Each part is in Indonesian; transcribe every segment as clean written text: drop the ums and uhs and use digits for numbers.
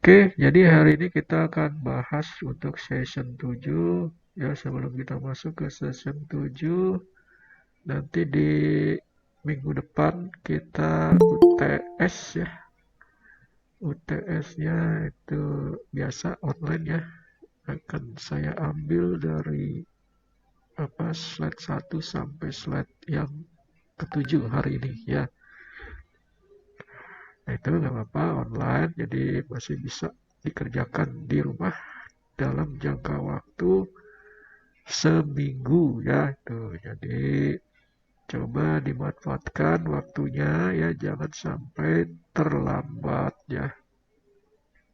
Oke, jadi hari ini kita akan bahas untuk session 7. Ya, sebelum kita masuk ke session 7, nanti di minggu depan kita UTS ya. UTS-nya itu biasa online ya. Akan saya ambil dari slide 1 sampai slide yang ketujuh hari ini ya. Nah, itu nggak apa-apa online, jadi masih bisa dikerjakan di rumah dalam jangka waktu seminggu ya tuh. Jadi coba dimanfaatkan waktunya ya, jangan sampai terlambat ya.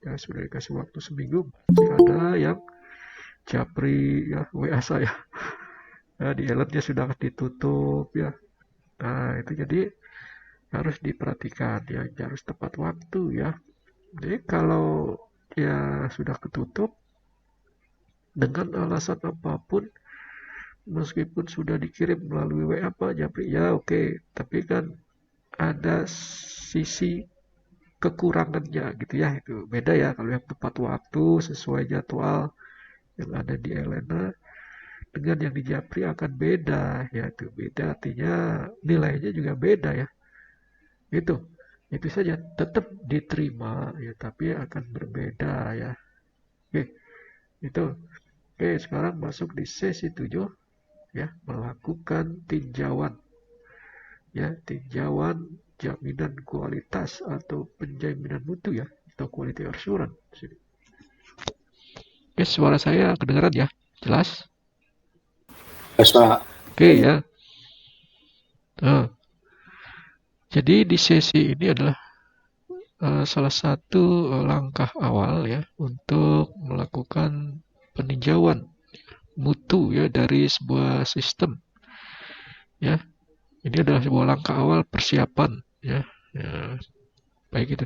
Ya sudah dikasih waktu seminggu, masih ada yang japri ya WA saya. Ya, di alertnya sudah ditutup ya. Nah, itu jadi harus diperhatikan ya, harus tepat waktu ya. Jadi kalau ya sudah ketutup dengan alasan apapun, meskipun sudah dikirim melalui WA Pak Japri, ya oke, tapi kan ada sisi kekurangannya gitu ya, itu beda ya kalau yang tepat waktu sesuai jadwal yang ada di Elena dengan yang di Japri akan beda ya, itu beda artinya nilainya juga beda ya, itu itu saja tetap diterima ya, tapi akan berbeda ya. Oke, itu. Oke, sekarang masuk di sesi 7 ya, melakukan tinjauan ya, tinjauan jaminan kualitas atau penjaminan mutu ya, atau quality assurance. Oke, suara saya kedengaran ya, jelas. Yes, Pak. Oke ya. Nah, jadi di sesi ini adalah salah satu langkah awal ya untuk melakukan peninjauan mutu ya dari sebuah sistem ya. Ini adalah sebuah langkah awal persiapan ya. Ya, baik itu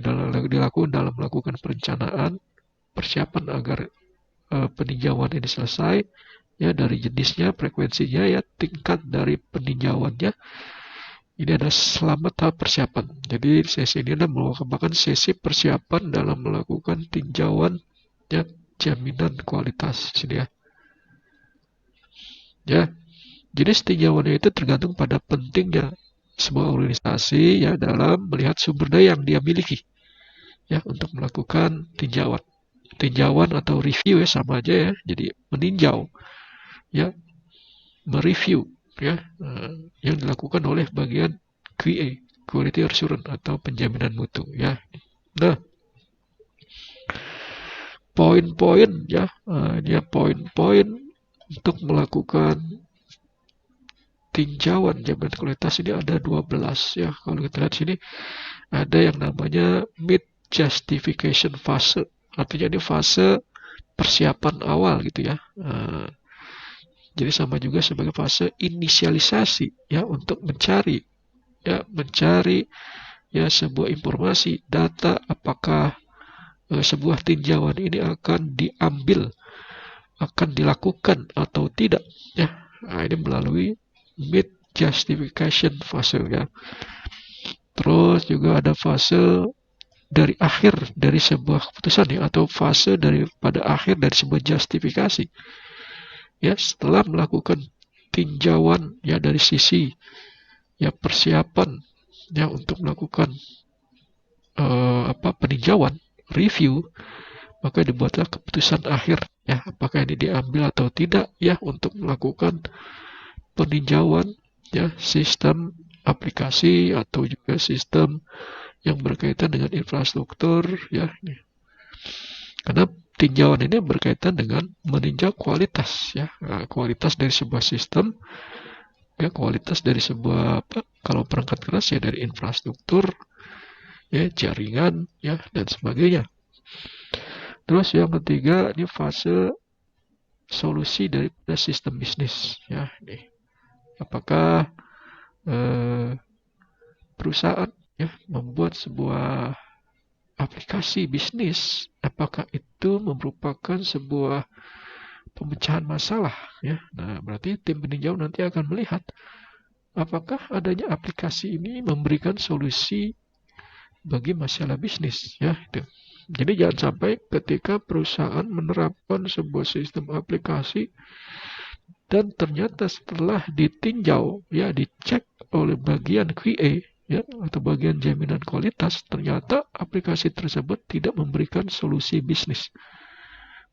dilakukan dalam melakukan perencanaan, persiapan agar peninjauan ini selesai ya, dari jenisnya, frekuensinya ya, tingkat dari peninjauannya. Ini adalah selama tahap persiapan. Jadi sesi ini adalah merupakan sesi persiapan dalam melakukan tinjauan ya, jaminan kualitas sini ya. Ya, jenis tinjauannya itu tergantung pada pentingnya sebuah organisasi ya dalam melihat sumber daya yang dia miliki ya untuk melakukan tinjauan. Tinjauan atau review ya sama aja ya. Jadi meninjau ya, mereview ya, yang dilakukan oleh bagian QA, quality assurance atau penjaminan mutu ya. Nah, poin-poin ya, ini ya poin-poin untuk melakukan tinjauan jaminan kualitas ini ada 12 ya. Kalau kita lihat sini ada yang namanya mid justification fase. Artinya ini fase persiapan awal gitu ya. Jadi sama juga sebagai fase inisialisasi ya, untuk mencari ya sebuah informasi data apakah sebuah tinjauan ini akan diambil, akan dilakukan atau tidak ya. Nah, ini melalui mid justification fase ya. Terus juga ada fase dari akhir dari sebuah keputusan ya, atau fase pada akhir dari sebuah justifikasi ya, setelah melakukan tinjauan ya dari sisi ya persiapan ya untuk melakukan peninjauan, review, maka dibuatlah keputusan akhir ya, apakah ini diambil atau tidak ya untuk melakukan peninjauan ya sistem aplikasi atau juga sistem yang berkaitan dengan infrastruktur ya. Karena tinjauan ini berkaitan dengan meninjau kualitas ya, nah, kualitas dari sebuah sistem ya, kualitas dari sebuah kalau perangkat keras ya dari infrastruktur ya, jaringan ya, dan sebagainya. Terus yang ketiga ini fase solusi dari sistem bisnis ya. Nih, apakah eh, perusahaan ya membuat sebuah aplikasi bisnis, apakah itu merupakan sebuah pemecahan masalah ya. Nah, berarti tim peninjau nanti akan melihat apakah adanya aplikasi ini memberikan solusi bagi masalah bisnis ya itu. Jadi jangan sampai ketika perusahaan menerapkan sebuah sistem aplikasi dan ternyata setelah ditinjau, ya dicek oleh bagian QA, ya atau bagian jaminan kualitas, ternyata aplikasi tersebut tidak memberikan solusi bisnis.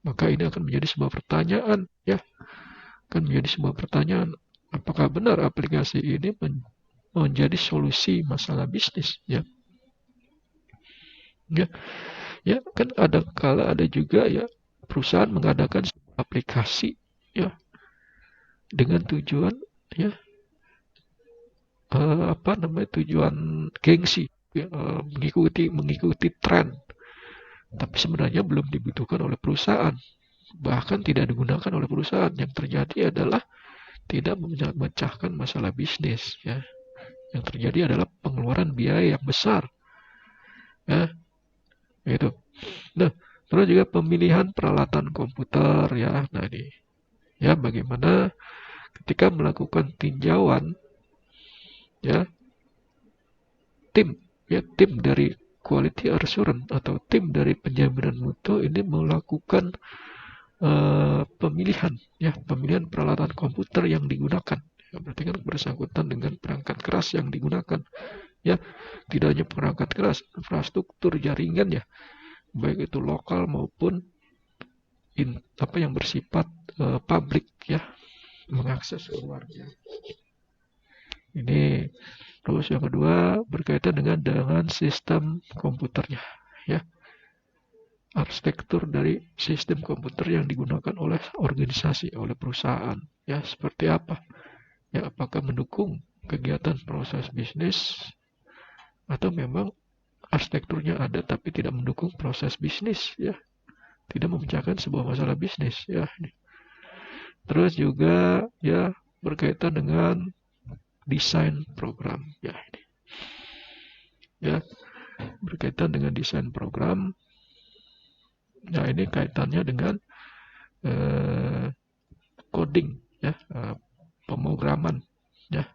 Maka ini akan menjadi sebuah pertanyaan, ya, akan menjadi sebuah pertanyaan, apakah benar aplikasi ini menjadi solusi masalah bisnis, ya. Ya, ya kan ada juga ya perusahaan mengadakan aplikasi, ya, dengan tujuan, ya, tujuan gengsi, ya, mengikuti tren, tapi sebenarnya belum dibutuhkan oleh perusahaan, bahkan tidak digunakan oleh perusahaan. Yang terjadi adalah tidak memecahkan masalah bisnis, ya. Yang terjadi adalah pengeluaran biaya yang besar, ya, itu. Nah, terus juga pemilihan peralatan komputer, ya. Nah, ini ya bagaimana ketika melakukan tinjauan, ya, tim dari quality assurance atau tim dari penjaminan mutu ini melakukan pemilihan peralatan komputer yang digunakan. Ya, berarti kan bersangkutan dengan perangkat keras yang digunakan, ya, tidak hanya perangkat keras, infrastruktur jaringan, ya, baik itu lokal maupun yang bersifat publik, ya, mengakses keluarnya. Ini. Terus yang kedua berkaitan dengan sistem komputernya, ya, arsitektur dari sistem komputer yang digunakan oleh organisasi, oleh perusahaan, ya, seperti apa, ya, apakah mendukung kegiatan proses bisnis atau memang arsitekturnya ada tapi tidak mendukung proses bisnis, ya, tidak memecahkan sebuah masalah bisnis, ya. Terus juga ya berkaitan dengan desain program, ya, ini, ya, berkaitan dengan desain program. Nah, ini kaitannya dengan coding, ya, pemrograman, ya,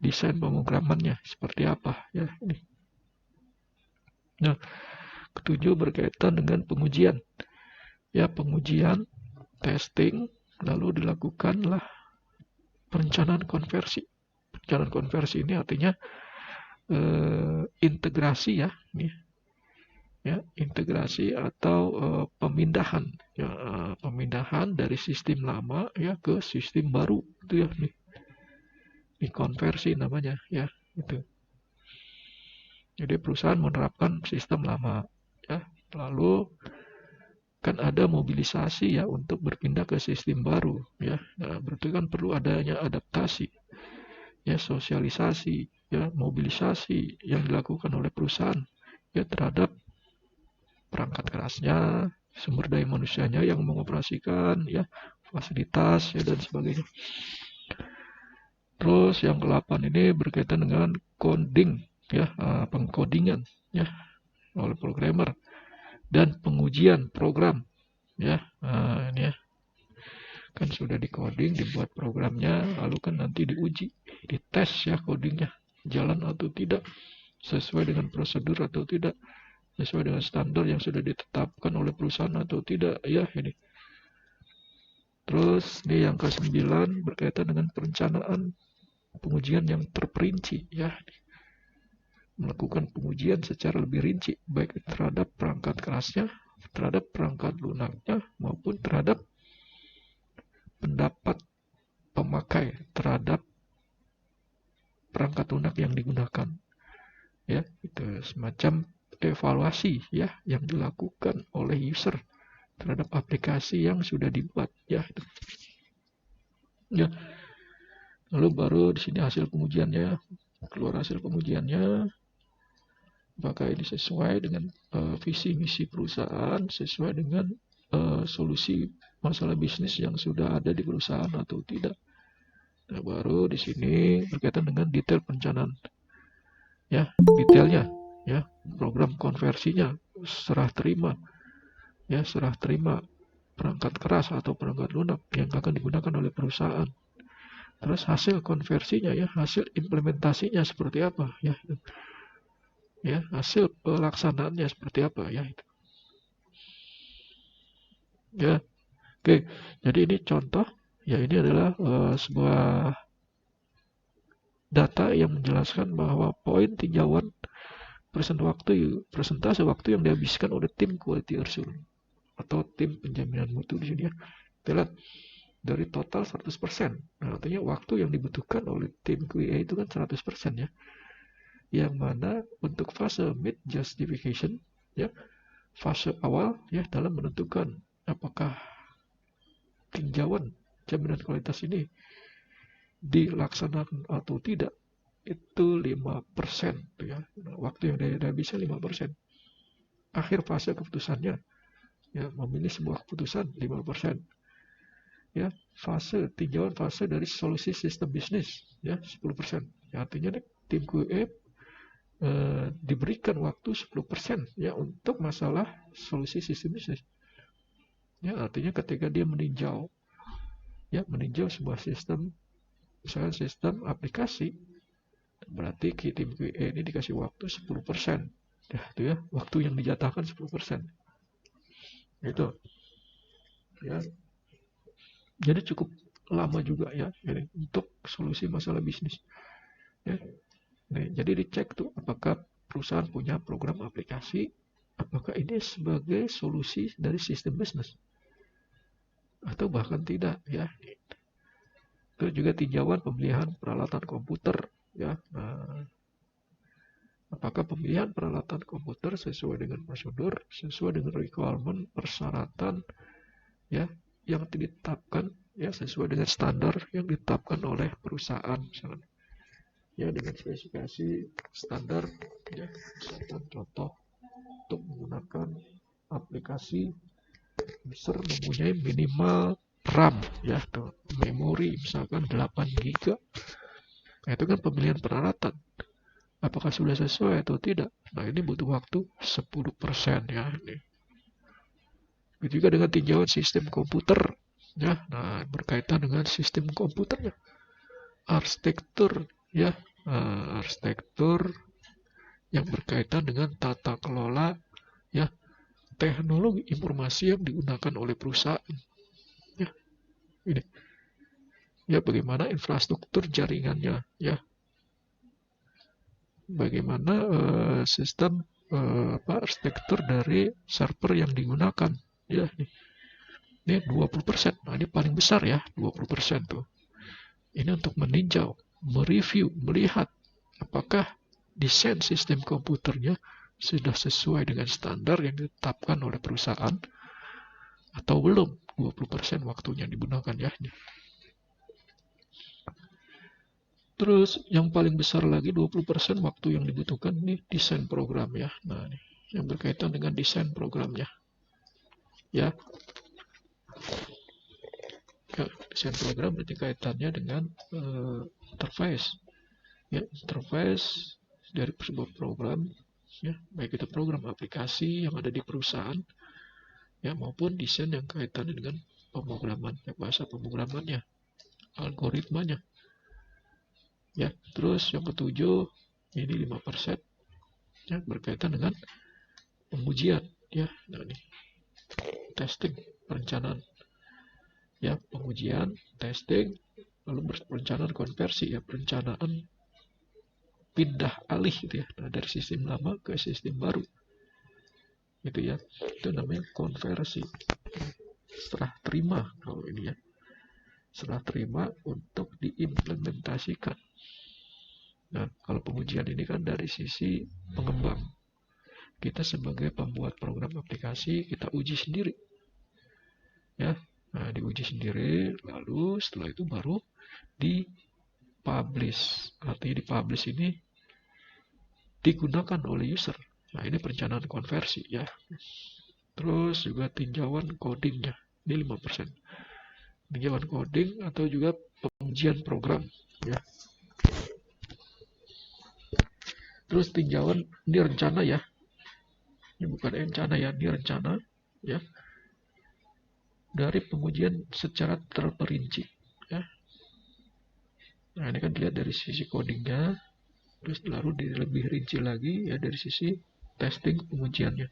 desain pemrogramannya seperti apa, ya, ini. Nah, ketujuh berkaitan dengan pengujian, ya, pengujian, testing, lalu dilakukanlah perencanaan konversi. Perencanaan konversi ini artinya integrasi, ya, ini, ya, integrasi atau pemindahan, ya, pemindahan dari sistem lama, ya, ke sistem baru, itu ya, ini konversi namanya, ya, itu. Jadi perusahaan menerapkan sistem lama, ya, lalu kan ada mobilisasi, ya, untuk berpindah ke sistem baru, ya. Nah, berarti kan perlu adanya adaptasi, ya, sosialisasi, ya, mobilisasi yang dilakukan oleh perusahaan, ya, terhadap perangkat kerasnya, sumber daya manusianya yang mengoperasikan, ya, fasilitas, ya, dan sebagainya. Terus yang ke-8 ini berkaitan dengan coding, ya, pengkodingan, ya, oleh programmer dan pengujian program, ya. Ini, ya, kan sudah di-coding, dibuat programnya, lalu kan nanti diuji, dites, ya, codingnya jalan atau tidak, sesuai dengan prosedur atau tidak, sesuai dengan standar yang sudah ditetapkan oleh perusahaan atau tidak, ya, ini. Terus ini yang ke-9 berkaitan dengan perencanaan pengujian yang terperinci, ya, melakukan pengujian secara lebih rinci, baik terhadap perangkat kerasnya, terhadap perangkat lunaknya, maupun terhadap pendapat pemakai terhadap perangkat lunak yang digunakan, ya, itu semacam evaluasi, ya, yang dilakukan oleh user terhadap aplikasi yang sudah dibuat, ya, itu. Ya, lalu baru di sini hasil pengujiannya, keluar hasil pengujiannya, apakah ini sesuai dengan visi misi perusahaan, sesuai dengan solusi masalah bisnis yang sudah ada di perusahaan atau tidak. Nah, baru di sini berkaitan dengan detail perencanaan, ya, detailnya, ya, program konversinya, serah terima, ya, serah terima perangkat keras atau perangkat lunak yang akan digunakan oleh perusahaan. Terus hasil konversinya, ya, hasil implementasinya seperti apa, ya, ya, hasil pelaksanaannya seperti apa, ya, itu. Ya, oke. Jadi ini contoh, ya ini adalah sebuah data yang menjelaskan bahwa poin tinjauan persentase waktu yang dihabiskan oleh tim quality assurance atau tim penjaminan mutu di sini ya, adalah dari total 100%. Nah, artinya waktu yang dibutuhkan oleh tim QA itu kan 100% ya. Yang mana untuk fase mid justification ya, fase awal ya dalam menentukan apakah tinjauan jaminan kualitas ini dilaksanakan atau tidak itu 5% tuh ya. Nah, waktu yang dihabiskan 5%. Akhir fase keputusannya ya memilih sebuah keputusan 5%. Ya, tinjauan fase dari solusi sistem bisnis ya 10%. Ya, artinya tim QA diberikan waktu 10% ya untuk masalah solusi sistem bisnis. Ya, artinya ketika dia meninjau sebuah sistem, misalnya sistem aplikasi, berarti tim QA ini dikasih waktu 10%. Ya, itu ya, waktu yang dijatahkan 10%. Itu. Ya. Jadi cukup lama juga ya ini untuk solusi masalah bisnis. Ya. Nah, jadi dicek tuh apakah perusahaan punya program aplikasi, apakah ini sebagai solusi dari sistem bisnis atau bahkan tidak ya. Terus juga tinjauan pemilihan peralatan komputer ya. Nah, apakah pemilihan peralatan komputer sesuai dengan prosedur, sesuai dengan requirement, persyaratan ya yang ditetapkan ya sesuai dengan standar yang ditetapkan oleh perusahaan misalnya. Ya dengan spesifikasi standar ya, misalkan contoh untuk menggunakan aplikasi user mempunyai minimal RAM ya, memori misalkan 8 GB. Nah, itu kan pemilihan peralatan. Apakah sudah sesuai atau tidak? Nah, ini butuh waktu 10% ya. Ini. Begitu juga dengan tinjauan sistem komputer ya. Nah, berkaitan dengan sistem komputernya. Arsitektur ya. Arsitektur yang berkaitan dengan tata kelola ya, teknologi informasi yang digunakan oleh perusahaan. Ya, ini. Ya, bagaimana infrastruktur jaringannya ya. Bagaimana sistem arsitektur dari server yang digunakan ya. Ini 20%. Nah, ini paling besar ya, 20% tuh. Ini untuk meninjau, mereview, melihat apakah desain sistem komputernya sudah sesuai dengan standar yang ditetapkan oleh perusahaan atau belum. 20% waktunya digunakan ya. Terus yang paling besar lagi 20% waktu yang dibutuhkan nih desain program ya. Nah, ini yang berkaitan dengan desain programnya. Ya. Desain program berarti kaitannya dengan interface. Ya, interface dari sebuah program ya, baik itu program aplikasi yang ada di perusahaan ya maupun desain yang kaitannya dengan pemrograman, bahasa pemrogramannya, algoritmanya. Ya, terus yang ketujuh ini 5% ya berkaitan dengan pengujian ya. Nah, ini testing, perencanaan. Ya, pengujian, testing, lalu perencanaan konversi ya, perencanaan pindah alih gitu ya. Nah, dari sistem lama ke sistem baru. Gitu ya. Itu namanya konversi. Setelah terima kalau ini ya. Setelah terima untuk diimplementasikan. Nah, kalau pengujian ini kan dari sisi pengembang. Kita sebagai pembuat program aplikasi, kita uji sendiri. Ya. Nah, diuji sendiri, lalu setelah itu baru dipublish. Artinya dipublish ini digunakan oleh user. Nah, ini perencanaan konversi ya. Terus juga tinjauan codingnya. Ini 5%. Tinjauan coding atau juga pengujian program ya. Terus tinjauan ini rencana ya. Ini bukan rencana ya, ini rencana ya. Dari pengujian secara terperinci ya. Nah, ini kan dilihat dari sisi codingnya, terus lalu lebih rinci lagi ya dari sisi testing pengujiannya.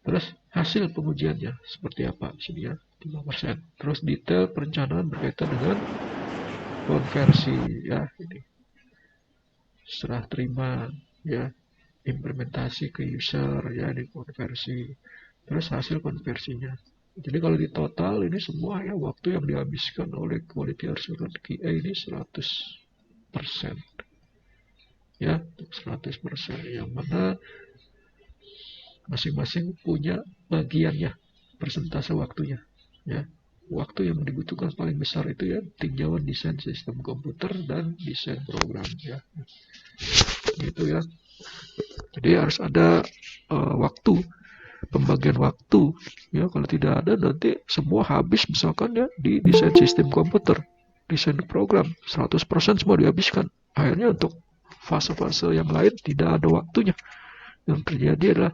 Terus hasil pengujiannya seperti apa di sini ya, 5%. Terus detail perencanaan berkaitan dengan konversi ya, ini serah terima ya, implementasi ke user ya, di konversi, terus hasil konversinya. Jadi kalau di total ini semua ya, waktu yang dihabiskan oleh quality assurance QA ini 100% ya, 100%, yang mana masing-masing punya bagiannya, persentase waktunya ya. Waktu yang dibutuhkan paling besar itu ya tinjauan desain sistem komputer dan desain program ya, gitu ya. Jadi harus ada waktu, pembagian waktu ya. Kalau tidak ada nanti semua habis misalkan ya di desain sistem komputer, desain program 100% semua dihabiskan, akhirnya untuk fase-fase yang lain tidak ada waktunya. Yang terjadi adalah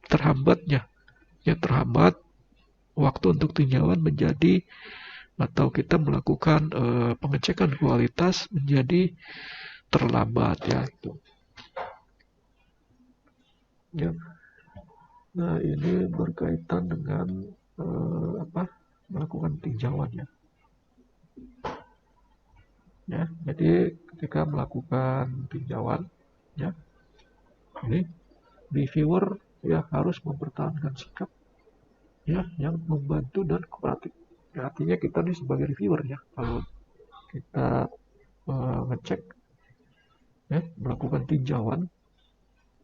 terhambatnya ya, terhambat waktu untuk tinjauan menjadi, atau kita melakukan pengecekan kualitas menjadi terlambat ya itu ya. Nah, ini berkaitan dengan melakukan tinjauan ya. Ya, jadi ketika melakukan tinjauan ya, ini reviewer ya harus mempertahankan sikap ya yang membantu dan kooperatif. Ya, artinya kita nih sebagai reviewer ya, kalau kita ngecek ya, melakukan tinjauan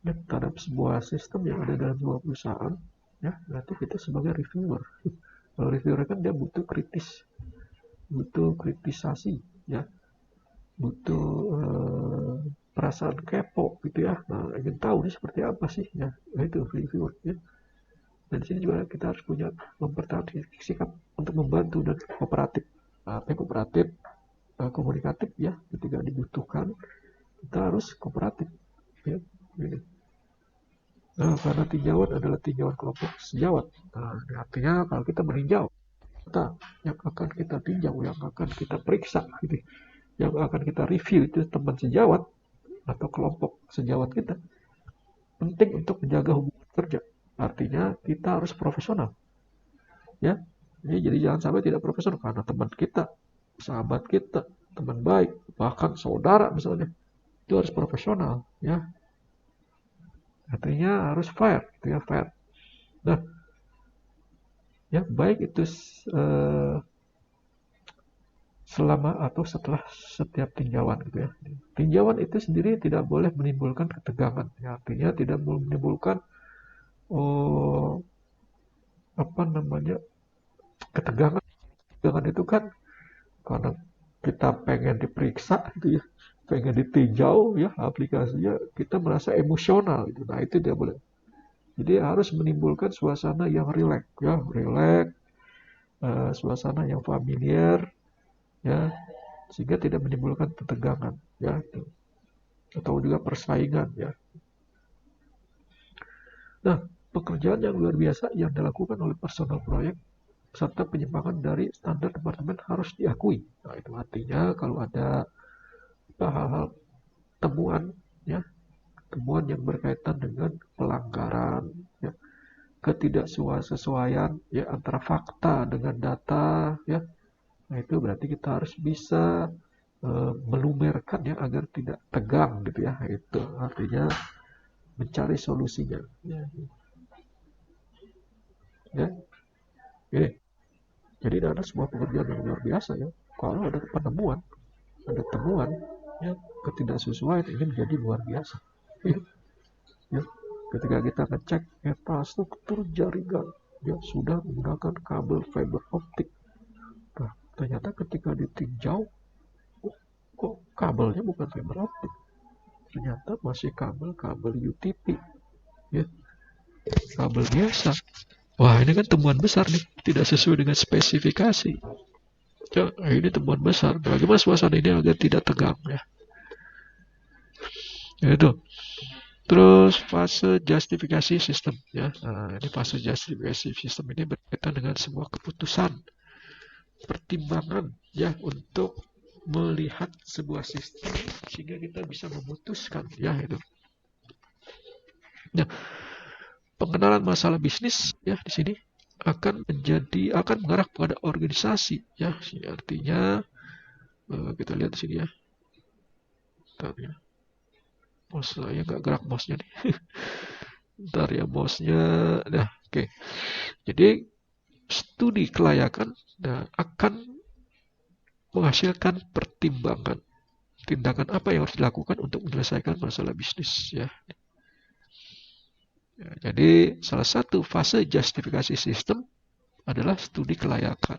ya, terhadap sebuah sistem yang ada dalam sebuah perusahaan ya, berarti kita sebagai reviewer. Kalau reviewer kan dia butuh kritis, butuh kritisasi ya, butuh perasaan kepo gitu ya. Nah, ingin tahu ini seperti apa sih ya. Nah, itu reviewer ya. Dan di sini juga kita harus punya mempertahankan sikap untuk membantu dan kooperatif. Nah, kooperatif, komunikatif ya, ketika dibutuhkan kita harus kooperatif ya. Ini. Nah, karena tinjauan adalah tinjauan kelompok sejawat. Nah, artinya kalau kita meninjau, kita yang akan kita tinjau, yang akan kita periksa, gitu, yang akan kita review itu teman sejawat atau kelompok sejawat kita. Penting untuk menjaga hubungan kerja. Artinya kita harus profesional, ya. Jadi jangan sampai tidak profesional karena teman kita, sahabat kita, teman baik, bahkan saudara misalnya, itu harus profesional, ya. Artinya harus fair, gitu ya, fair. Nah, ya baik itu selama atau setelah setiap tinjauan gitu ya. Tinjauan itu sendiri tidak boleh menimbulkan ketegangan, ya, artinya tidak menimbulkan oh, apa namanya, ketegangan. Ketegangan itu kan karena kita pengen diperiksa gitu ya, pengen ditinjau ya aplikasinya, kita merasa emosional gitu. Nah, itu tidak boleh. Jadi harus menimbulkan suasana yang rileks ya, rileks, suasana yang familiar ya, sehingga tidak menimbulkan ketegangan ya, atau juga persaingan ya. Nah, pekerjaan yang luar biasa yang dilakukan oleh personal proyek serta penyimpangan dari standar departemen harus diakui. Nah, itu artinya kalau ada hal-hal temuan ya, temuan yang berkaitan dengan pelanggaran ya, ketidaksesuaian ya antara fakta dengan data ya. Nah, itu berarti kita harus bisa melumerkan ya agar tidak tegang gitu ya. Itu artinya mencari solusinya. Ya, ya. Ini. Jadi ada sebuah pekerjaan yang luar biasa ya. Kalau ada penemuan, ada temuan ya, ketidaksesuaian ini menjadi luar biasa. Ya, ya. Ketika kita ngecek infrastruktur jaringan ya sudah menggunakan kabel fiber optik. Nah, ternyata ketika ditinjau, kok kabelnya bukan fiber optik, ternyata masih kabel UTP ya, kabel biasa. Wah, ini kan temuan besar nih, tidak sesuai dengan spesifikasi ya. Ini temuan besar, bagaimana suasana ini agar tidak tegang ya, itu. Terus fase justifikasi sistem ya. Nah, ini fase justifikasi sistem ini berkaitan dengan sebuah keputusan, pertimbangan ya untuk melihat sebuah sistem sehingga kita bisa memutuskan ya itu. Nah, pengenalan masalah bisnis ya di sini akan mengarah pada organisasi ya. Artinya kita lihat di sini ya. Bentar ya. Mouse saya nggak gerak mouse-nya nih. Bentar ya mouse-nya. Nah, oke. Jadi studi kelayakan akan menghasilkan pertimbangan tindakan apa yang harus dilakukan untuk menyelesaikan masalah bisnis ya. Jadi salah satu fase justifikasi sistem adalah studi kelayakan.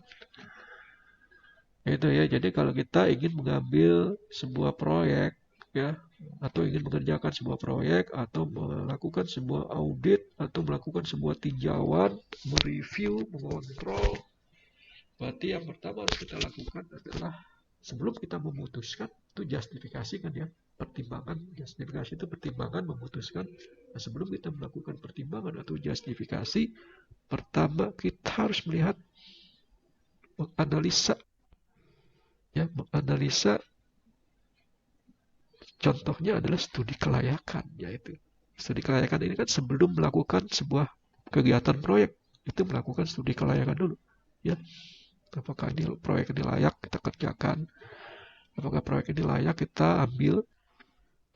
Itu ya. Jadi kalau kita ingin mengambil sebuah proyek ya, atau ingin mengerjakan sebuah proyek atau melakukan sebuah audit atau melakukan sebuah tinjauan, mereview, mengontrol, berarti yang pertama harus kita lakukan adalah sebelum kita memutuskan itu justifikasi kan ya, pertimbangan. Justifikasi itu pertimbangan memutuskan. Nah, sebelum kita melakukan pertimbangan atau justifikasi, pertama kita harus melihat, menganalisa ya, menganalisa. Contohnya adalah studi kelayakan, yaitu studi kelayakan ini kan sebelum melakukan sebuah kegiatan proyek itu melakukan studi kelayakan dulu ya. Apakah ini proyek ini layak kita kerjakan, apakah proyek ini layak kita ambil,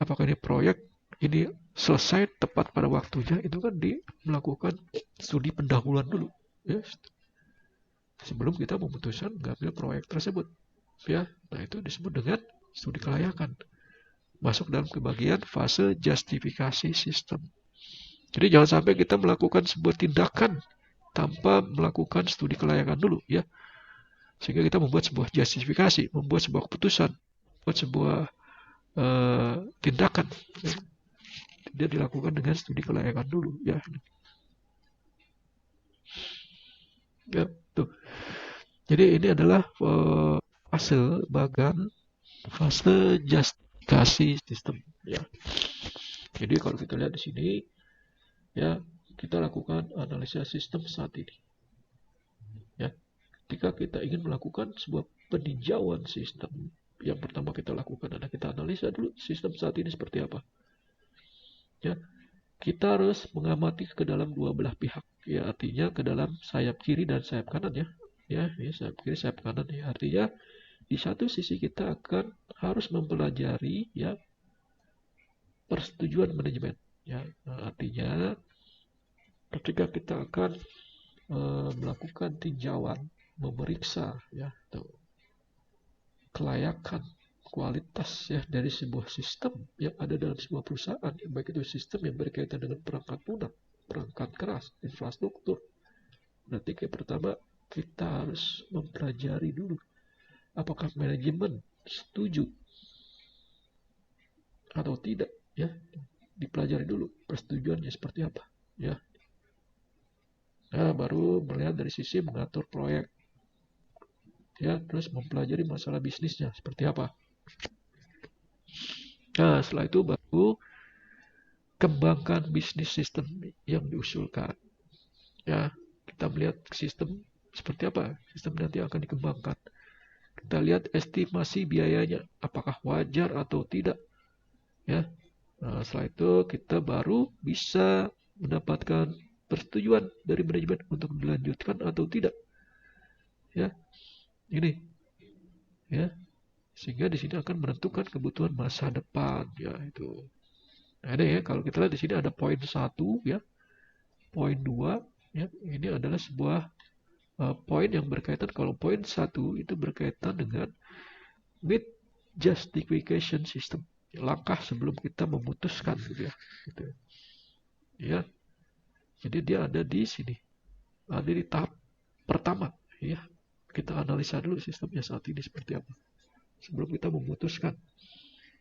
apakah ini proyek ini selesai tepat pada waktunya. Itu kan melakukan studi pendahuluan dulu ya, sebelum kita memutuskan mengambil proyek tersebut ya. Nah, itu disebut dengan studi kelayakan, masuk dalam kebagian fase justifikasi sistem. Jadi jangan sampai kita melakukan sebuah tindakan tanpa melakukan studi kelayakan dulu ya. Sehingga kita membuat sebuah justifikasi, membuat sebuah keputusan, membuat sebuah tindakan ya. Dia dilakukan dengan studi kelayakan dulu ya. Ya, tuh. Jadi ini adalah fase justifikasi sistem ya. Jadi kalau kita lihat di sini ya, kita lakukan analisa sistem saat ini ya. Ketika kita ingin melakukan sebuah peninjauan sistem, yang pertama kita lakukan adalah kita analisa dulu sistem saat ini seperti apa ya. Kita harus mengamati ke dalam dua belah pihak ya, artinya ke dalam sayap kiri dan sayap kanan ya. Ya, sayap kiri sayap kanan ya. Artinya di satu sisi kita akan harus mempelajari ya persetujuan manajemen ya. Nah, artinya ketika kita akan melakukan tinjauan, memeriksa ya kelayakan, kualitas ya dari sebuah sistem yang ada dalam sebuah perusahaan, baik itu sistem yang berkaitan dengan perangkat lunak, perangkat keras, infrastruktur. Nanti pertama kita harus mempelajari dulu apakah manajemen setuju atau tidak ya. Dipelajari dulu persetujuannya seperti apa ya. Nah, baru melihat dari sisi mengatur proyek ya, terus mempelajari masalah bisnisnya seperti apa. Nah, setelah itu baru kembangkan bisnis sistem yang diusulkan ya. Kita melihat sistem seperti apa sistem nanti akan dikembangkan. Kita lihat estimasi biayanya apakah wajar atau tidak ya. Nah, setelah itu kita baru bisa mendapatkan persetujuan dari manajemen untuk dilanjutkan atau tidak ya. Ini ya, sehingga di sini akan menentukan kebutuhan masa depan ya itu. Nah, ini ya, kalau kita lihat di sini ada poin 1 ya, poin 2 ya. Ini adalah sebuah poin yang berkaitan. Kalau poin 1 itu berkaitan dengan mid justification system, langkah sebelum kita memutuskan gitu ya. Gitu. Ya. Jadi dia ada di sini. Ada di tahap pertama ya. Kita analisa dulu sistemnya saat ini seperti apa sebelum kita memutuskan.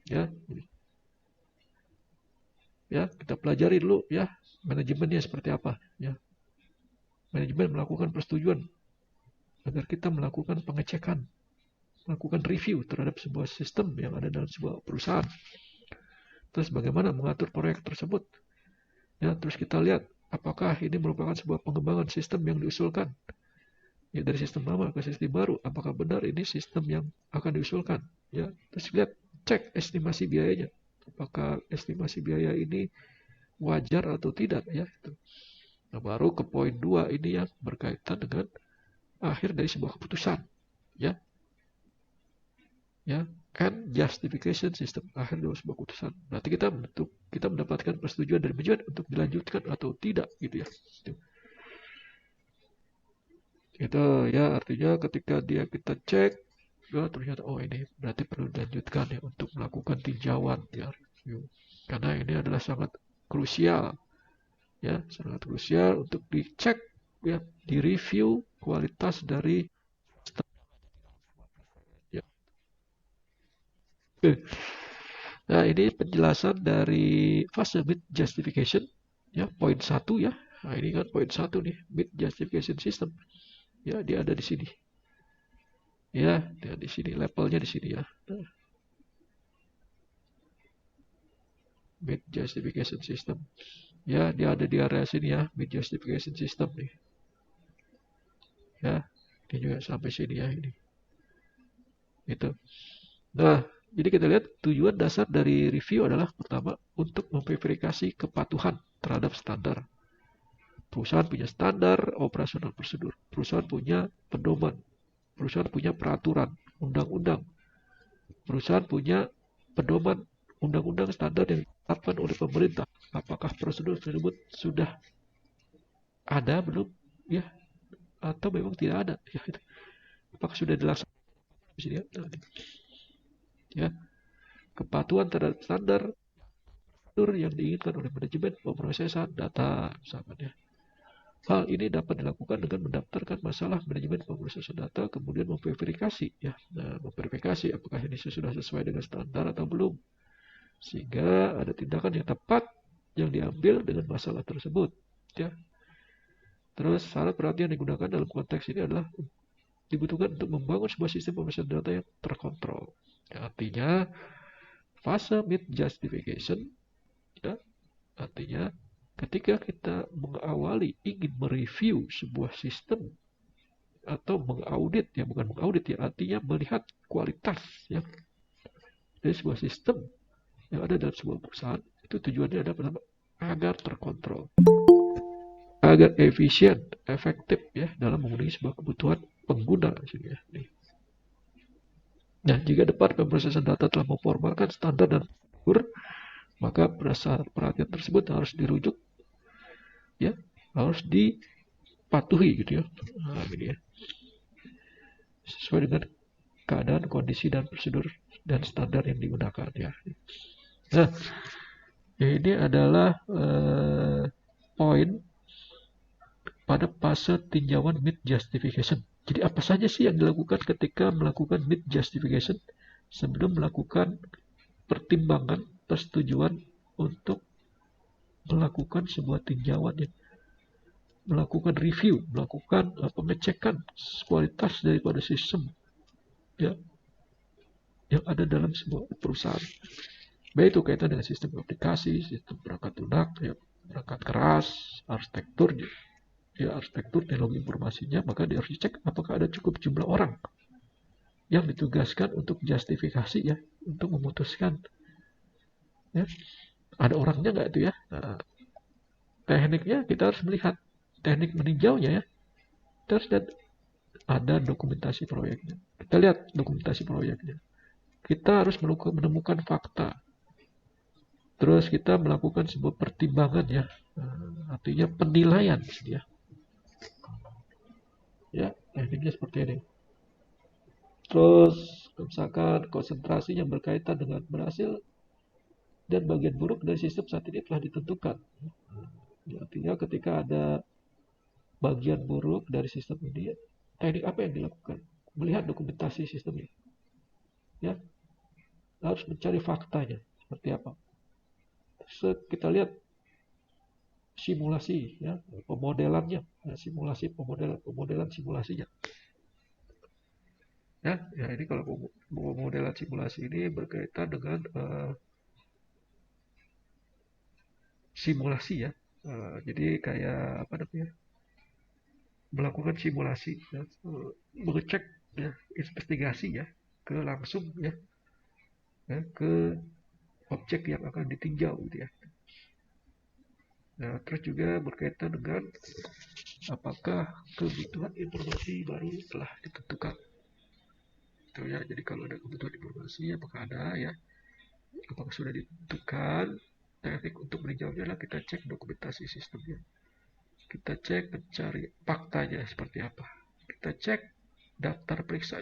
Ya. Ya, kita pelajari dulu ya manajemennya seperti apa ya. Manajemen melakukan persetujuan agar kita melakukan pengecekan, melakukan review terhadap sebuah sistem yang ada dalam sebuah perusahaan. Terus bagaimana mengatur proyek tersebut. Ya, terus kita lihat apakah ini merupakan sebuah pengembangan sistem yang diusulkan. Ya, dari sistem lama ke sistem baru, apakah benar ini sistem yang akan diusulkan. Ya, terus lihat, cek estimasi biayanya. Apakah estimasi biaya ini wajar atau tidak ya. Nah, baru ke poin 2 ini yang berkaitan dengan akhir dari sebuah keputusan, ya, ya, and justification system, akhir dari sebuah keputusan. Nanti kita mendapatkan persetujuan dari manajemen untuk dilanjutkan atau tidak, gitu ya. Itu ya artinya ketika kita cek, ya ternyata oh ini berarti perlu dilanjutkan ya untuk melakukan tinjauan ya review. Karena ini adalah sangat krusial ya, sangat krusial untuk dicek ya, direview kualitas dari ya. Nah, ini penjelasan dari fase mid justification ya, poin 1 ya. Nah, ini kan poin 1 nih, mid justification system. Ya, dia ada di sini. Ya, dia di sini, levelnya di sini ya. Nah, mid justification system. Ya, dia ada di area sini ya, mid justification system nih. Ya, ini juga sampai sini ya ini. Itu. Nah, jadi kita lihat tujuan dasar dari review adalah pertama untuk memverifikasi kepatuhan terhadap standar. Perusahaan punya standar operasional prosedur. Perusahaan punya pedoman. Perusahaan punya peraturan, undang-undang. Perusahaan punya pedoman, undang-undang standar yang ditetapkan oleh pemerintah. Apakah prosedur tersebut sudah ada belum? Ya, atau memang tidak ada? Ya, itu. Apakah sudah dilaksanakan? Ya, ya, kepatuhan terhadap standar yang diinginkan oleh manajemen pemrosesan data misalkan ya. Hal ini dapat dilakukan dengan mendaftarkan masalah manajemen pemrosesan data, kemudian memverifikasi ya. Nah, memverifikasi apakah ini sudah sesuai dengan standar atau belum. Sehingga ada tindakan yang tepat yang diambil dengan masalah tersebut ya. Terus syarat perhatian yang digunakan dalam konteks ini adalah dibutuhkan untuk membangun sebuah sistem pemrosesan data yang terkontrol. Ya, artinya fase mid justification ya, artinya ketika kita mengawali ingin mereview sebuah sistem atau mengaudit ya, bukan mengaudit ya, artinya melihat kualitas ya dari sebuah sistem yang ada dalam sebuah perusahaan, itu tujuannya adalah pertama agar terkontrol, agar efisien, efektif ya dalam memenuhi sebuah kebutuhan pengguna ya. Nah, jika departemen pemrosesan data telah memformalkan standar dan prosedur, maka berdasar perhatian tersebut harus dirujuk ya, harus dipatuhi gitu ya. Nah, ini ya. Sesuai dengan keadaan, kondisi dan prosedur dan standar yang digunakan ya. Nah, ini adalah poin pada fase tinjauan mid justification. Jadi apa saja sih yang dilakukan ketika melakukan mid justification sebelum melakukan pertimbangan persetujuan untuk melakukan sebuah tinjauan ya, melakukan review, melakukan pengecekan kualitas daripada sistem ya yang ada dalam sebuah perusahaan. Baik itu kaitan dengan sistem aplikasi, sistem perangkat lunak, ya, perangkat keras, arsitektur, ya arsitektur teknologi informasinya, maka dia harus dicek apakah ada cukup jumlah orang yang ditugaskan untuk justifikasi ya, untuk memutuskan ya, ada orangnya nggak itu ya. Nah, tekniknya kita harus melihat teknik meninjaunya ya, terus dan ada dokumentasi proyeknya. Kita lihat dokumentasi proyeknya. Kita harus menemukan fakta. Terus kita melakukan sebuah pertimbangan ya, artinya penilaian ya. Ya, tekniknya seperti ini. Terus misalkan konsentrasi yang berkaitan dengan berhasil dan bagian buruk dari sistem saat ini telah ditentukan. Ya, artinya ketika ada bagian buruk dari sistem ini, teknik apa yang dilakukan? Melihat dokumentasi sistemnya. Ya, harus mencari faktanya seperti apa. Terus kita lihat simulasi ya, pemodelannya, simulasi pemodelan simulasinya. Ya, ini kalau pemodelan simulasi ini berkaitan dengan simulasi ya. Jadi kayak apa namanya? Melakukan simulasi ya, mengecek ya, investigasi ya ke langsung ya, ke objek yang akan ditinjau gitu ya. Nah, terus juga berkaitan dengan apakah kebutuhan informasi baru telah ditentukan. Itu ya, jadi kalau ada kebutuhan informasi, apakah ada ya, apakah sudah ditentukan. Teknik untuk menjawabnya adalah kita cek dokumentasi sistemnya. Kita cek mencari faktanya seperti apa. Kita cek daftar periksa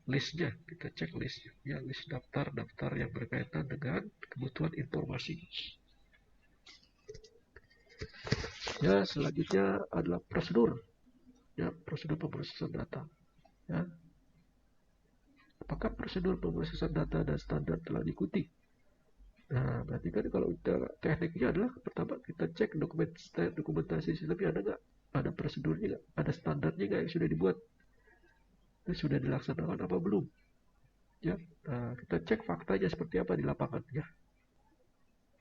listnya, kita cek listnya, ya list daftar yang berkaitan dengan kebutuhan informasi. Ya, selanjutnya adalah prosedur, ya prosedur pemrosesan data. Ya, apakah prosedur pemrosesan data dan standar telah diikuti? Nah, berarti kan kalau tekniknya adalah pertama kita cek dokumentasi sistemnya ada nggak, ada prosedurnya nggak, ada standarnya nggak yang sudah dibuat, sudah dilaksanakan apa belum? Ya, nah, kita cek faktanya seperti apa di lapangan ya.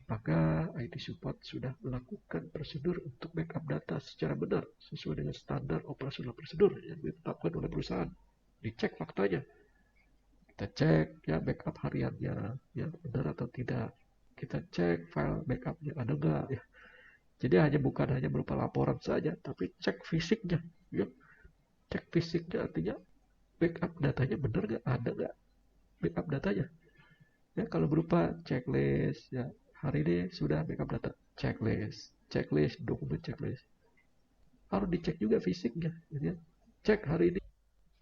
Maka IT support sudah melakukan prosedur untuk backup data secara benar sesuai dengan standar operasional prosedur yang ditetapkan oleh perusahaan. Dicek faktanya. Kita cek ya backup hariannya ya benar atau tidak. Kita cek file backupnya ada nggak ya. Jadi bukan hanya berupa laporan saja, tapi cek fisiknya. Ya. Cek fisiknya artinya backup datanya benar nggak, ada nggak backup datanya. Ya, kalau berupa checklist ya, hari ini sudah backup data, checklist dokumen checklist harus dicek juga fisiknya gitu ya. Cek hari ini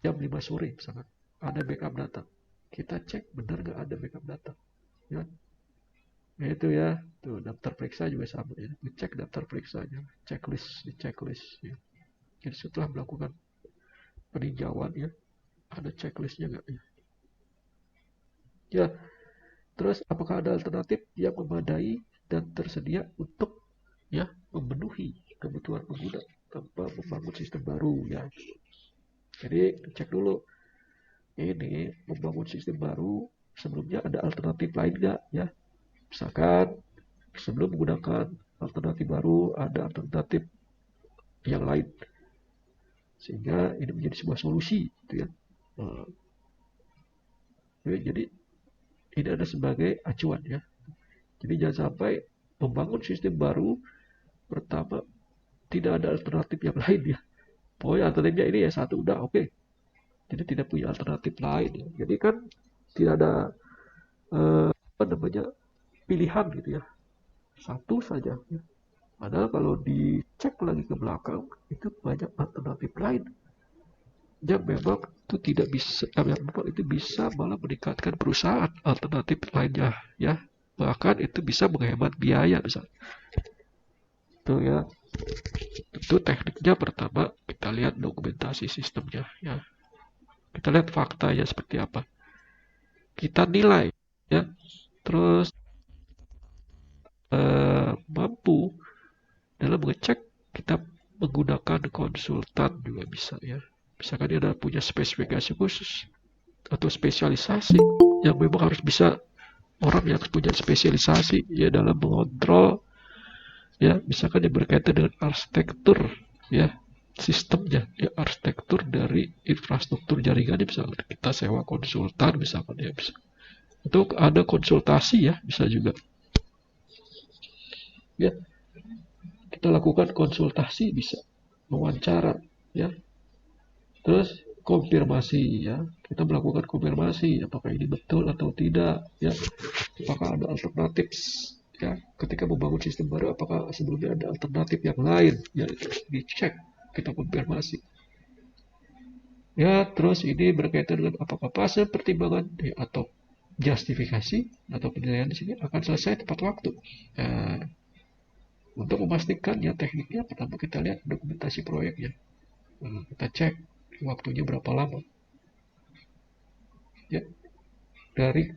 jam 5 sore misalkan ada backup data, kita cek benar nggak ada backup data ya. Nah, itu ya tuh daftar periksa juga sama ya, dicek daftar periksanya, checklist ya. Jadi setelah melakukan peninjauan ya, ada checklistnya nggak ya. Ya, terus apakah ada alternatif yang memadai dan tersedia untuk ya memenuhi kebutuhan pengguna tanpa membangun sistem baru ya. Jadi cek dulu ini membangun sistem baru sebelumnya ada alternatif lain nggak ya. Misalkan sebelum menggunakan alternatif baru ada alternatif yang lain sehingga ini menjadi sebuah solusi gitu ya. Nah, jadi ini ada sebagai acuan ya. Jadi jangan sampai membangun sistem baru pertama tidak ada alternatif yang lain ya. Pokoknya alternatifnya ini ya satu udah oke. Jadi tidak punya alternatif lain ya. Jadi kan tidak ada apa namanya pilihan gitu ya. Satu saja ya. Padahal kalau dicek lagi ke belakang itu banyak alternatif lain yang memang itu tidak bisa, yang memang itu bisa malah meningkatkan perusahaan alternatif lainnya ya. Bahkan itu bisa menghemat biaya misalnya. Itu ya. Tentu tekniknya pertama kita lihat dokumentasi sistemnya ya. Kita lihat faktanya seperti apa. Kita nilai ya. Terus mampu dalam mengecek kita menggunakan konsultan juga bisa ya. Misalkan dia ada punya spesifikasi khusus atau spesialisasi yang memang harus bisa orang yang punya spesialisasi ya dalam mengontrol ya, misalkan yang berkaitan dengan arsitektur ya sistemnya ya, arsitektur dari infrastruktur jaringan misalkan kita sewa konsultan misalkan ya, bisa itu ada konsultasi ya, bisa juga ya kita lakukan konsultasi, bisa wawancara ya, terus konfirmasi ya, kita melakukan konfirmasi apakah ini betul atau tidak ya, apakah ada alternatif ya, ketika membangun sistem baru apakah sebelumnya ada alternatif yang lain ya, dicek, kita konfirmasi ya. Terus ini berkaitan dengan apakah fase pertimbangan ya, atau justifikasi atau penilaian di sini akan selesai tepat waktu. Nah, untuk memastikan ya tekniknya pertama kita lihat dokumentasi proyeknya. Nah, kita cek waktunya berapa lama ya, dari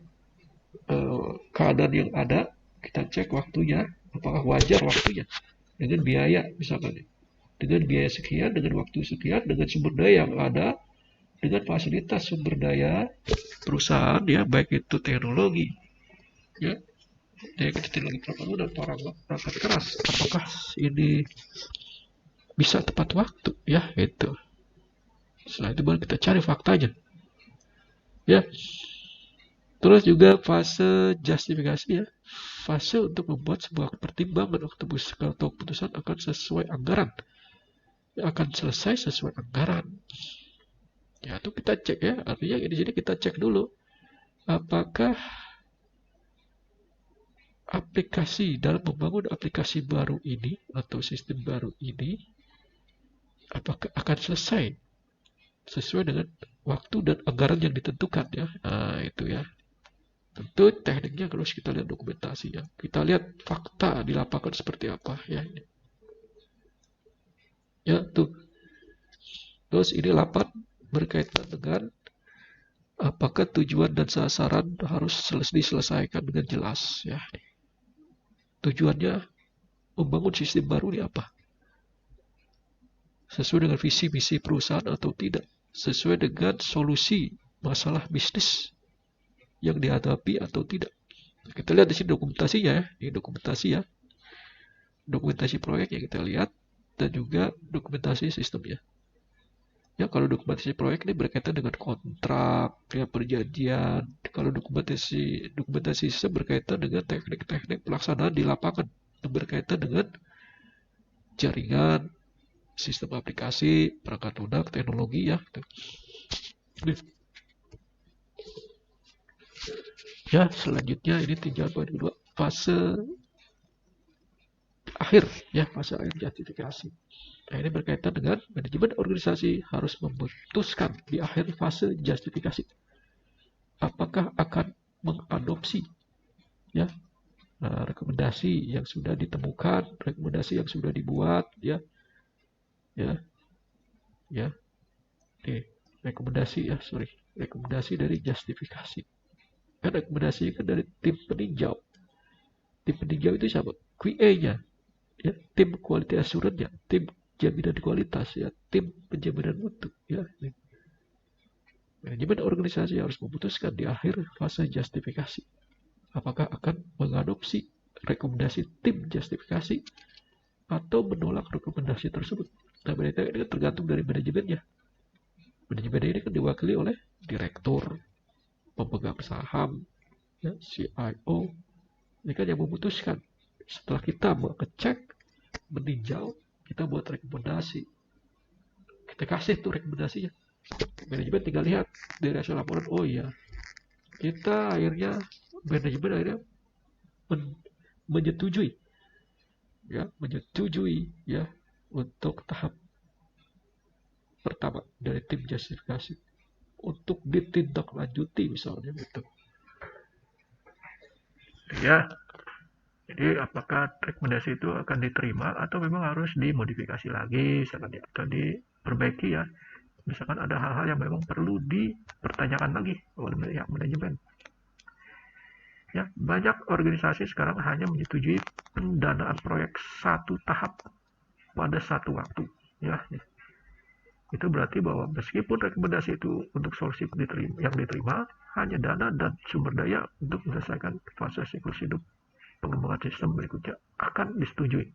keadaan yang ada kita cek waktunya apakah wajar waktunya dengan biaya misalkan, dengan biaya sekian, dengan waktu sekian, dengan sumber daya yang ada, dengan fasilitas sumber daya perusahaan ya, baik itu teknologi ya, baik itu teknologi pembangunan perangkat keras, apakah ini bisa tepat waktu ya itu. Setelah itu baru kita cari faktanya ya. Terus juga fase justifikasi ya, fase untuk membuat sebuah pertimbangan atau keputusan akan sesuai anggaran. Akan selesai sesuai anggaran. Ya, itu kita cek ya. Artinya di sini kita cek dulu apakah aplikasi dalam membangun aplikasi baru ini atau sistem baru ini apakah akan selesai sesuai dengan waktu dan anggaran yang ditentukan ya. Nah, itu ya. Tentu tekniknya harus kita lihat dokumentasinya. Kita lihat fakta di lapangan seperti apa ya ini. Ya, tuh. Terus ini 8 berkaitan dengan apakah tujuan dan sasaran harus diselesaikan dengan jelas ya. Tujuannya membangun sistem baru ini apa? Sesuai dengan visi misi perusahaan atau tidak? Sesuai dengan solusi masalah bisnis yang dihadapi atau tidak? Kita lihat di sini dokumentasinya ya. Ini dokumentasi ya. Dokumentasi proyek yang kita lihat dan juga dokumentasi sistemnya. Ya, kalau dokumentasi proyek ini berkaitan dengan kontrak, ya perjanjian. Kalau dokumentasi sistem berkaitan dengan teknik-teknik pelaksanaan di lapangan yang berkaitan dengan jaringan, sistem aplikasi, perangkat lunak, teknologi ya. Ya, selanjutnya ini tinjauan poin kedua, fase akhir ya, fase akhir justifikasi. Nah, ini berkaitan dengan manajemen organisasi harus memutuskan di akhir fase justifikasi apakah akan mengadopsi ya rekomendasi yang sudah ditemukan, rekomendasi yang sudah dibuat ya rekomendasi dari justifikasi. Kan rekomendasi kan dari tim peninjau. Tim peninjau itu siapa? QA-nya, ya, tim quality assurance-nya, tim jaminan kualitas, ya, tim penjaminan mutu, ya. Manajemen organisasi harus memutuskan di akhir fase justifikasi apakah akan mengadopsi rekomendasi tim justifikasi atau menolak rekomendasi tersebut. Nah, ini kan tergantung dari manajemennya. Manajemen ini kan diwakili oleh direktur, pemegang saham, ya, CIO. Ini kan yang memutuskan. Setelah kita mengecek, meninjau, kita buat rekomendasi. Kita kasih tuh rekomendasinya. Manajemen tinggal lihat dari hasil laporan, oh iya, manajemen akhirnya menyetujui ya untuk tahap pertama dari tim justifikasi untuk ditindaklanjuti misalnya gitu. Ya, jadi apakah rekomendasi itu akan diterima atau memang harus dimodifikasi lagi, misalkan ya, atau diperbaiki ya. Misalkan ada hal-hal yang memang perlu dipertanyakan lagi oleh manajemen. Ya, banyak organisasi sekarang hanya menyetujui pendanaan proyek satu tahap pada satu waktu. Ya, itu berarti bahwa meskipun rekomendasi itu untuk solusi yang diterima hanya dana dan sumber daya untuk menyelesaikan fase siklus hidup pengembangan sistem berikutnya akan disetujui.